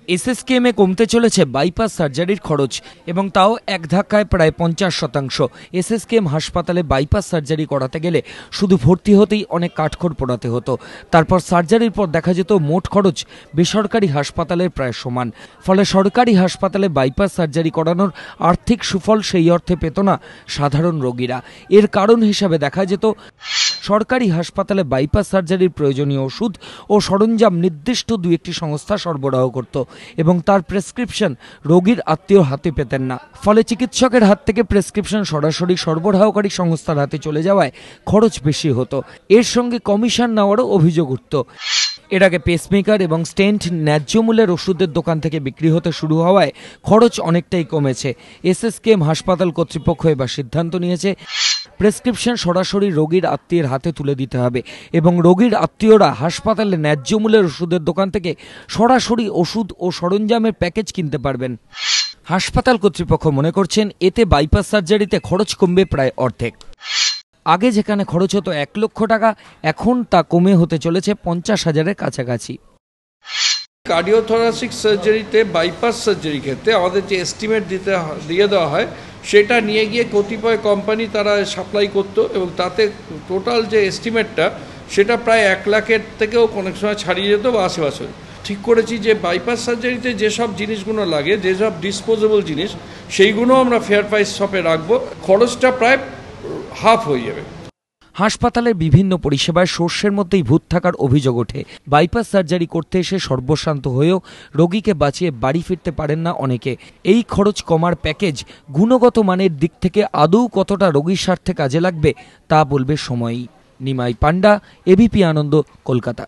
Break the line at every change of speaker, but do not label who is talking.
এসএসকেএমে কমতে চলেছে বাইপাস সার্জারির খরচ এবং তাও এক ধাক্কায় প্রায় 50%। এসএসকেএম হাসপাতালে বাইপাস সার্জারি করাতে গেলে শুধু ভর্তি হতেই অনেক কাঠখড় পোড়াতে হতো। তারপর সার্জারির পর দেখা যেত মোট খরচ বেসরকারি হাসপাতালের প্রায় সমান। ফলে সরকারি হাসপাতালে বাইপাস সার্জারি করানোর আর্থিক সুফল সেই অর্থে পেত না সাধারণ রোগীরা। এর কারণ হিসাবে দেখা যেত সরকারি হাসপাতালে বাইপাস সার্জারির প্রয়োজনীয় ওষুধ ও সরঞ্জাম নির্দিষ্ট দু একটি সংস্থা সরবরাহ করত এবং তার প্রেসক্রিপশন রোগীর আত্মীয় হাতে পেতেন না। ফলে চিকিৎসকের হাত থেকে প্রেসক্রিপশন সরাসরি সরবরাহকারী সংস্থার হাতে চলে যাওয়ায় খরচ বেশি হতো। এর সঙ্গে কমিশন নেওয়ারও অভিযোগ উঠত। এর আগে পেসমেকার এবং স্টেন্ট ন্যায্য মূল্যের ওষুধের দোকান থেকে বিক্রি হতে শুরু হওয়ায় খরচ অনেকটাই কমেছে। এসএসকেএম হাসপাতাল কর্তৃপক্ষ এবার সিদ্ধান্ত নিয়েছে প্রেসক্রিপশন সরাসরি রোগীর আত্মীয়ের হাতে তুলে দিতে হবে এবং রোগীর আত্মীয়রা হাসপাতালে ন্যায্য মূল্যের ওষুধের দোকান থেকে সরাসরি ওষুধ ও সরঞ্জামের প্যাকেজ কিনতে পারবেন। হাসপাতাল কর্তৃপক্ষ মনে করছেন এতে বাইপাস সার্জারিতে খরচ কমবে প্রায় অর্ধেক। আগে যেখানে খরচ হতো 1 লক্ষ টাকা, এখন তা কমে হতে চলেছে 50,000-এর কাছাকাছি।
কার্ডিওথোরাসিক সার্জারিতে বাইপাস সার্জারি ক্ষেত্রে আমাদের যে এস্টিমেট দিয়ে দেওয়া হয় সেটা নিয়ে গিয়ে কতিপয় কোম্পানি তারা সাপ্লাই করতো এবং তাতে টোটাল যে এস্টিমেটটা সেটা প্রায় 1 লাখের থেকেও অনেক সময় ছাড়িয়ে যেত বা আশেপাশে। ঠিক করেছি যে বাইপাস সার্জারিতে যেসব জিনিসগুলো লাগে, যেসব ডিসপোজেবল জিনিস, সেইগুলো আমরা ফেয়ার প্রাইস শপে রাখবো। খরচটা প্রায় হাফ হয়ে যাবে।
হাসপাতালের বিভিন্ন পরিষেবায় শস্যের মধ্যেই ভূত থাকার অভিযোগ ওঠে। বাইপাস সার্জারি করতে এসে সর্বশান্ত হয়েও রোগীকে বাঁচিয়ে বাড়ি ফিরতে পারেন না অনেকে। এই খরচ কমার প্যাকেজ গুণগত মানের দিক থেকে আদৌ কতটা রোগীর স্বার্থে কাজে লাগবে তা বলবে সময়ই। নিমাই পান্ডা, এবিপি আনন্দ, কলকাতা।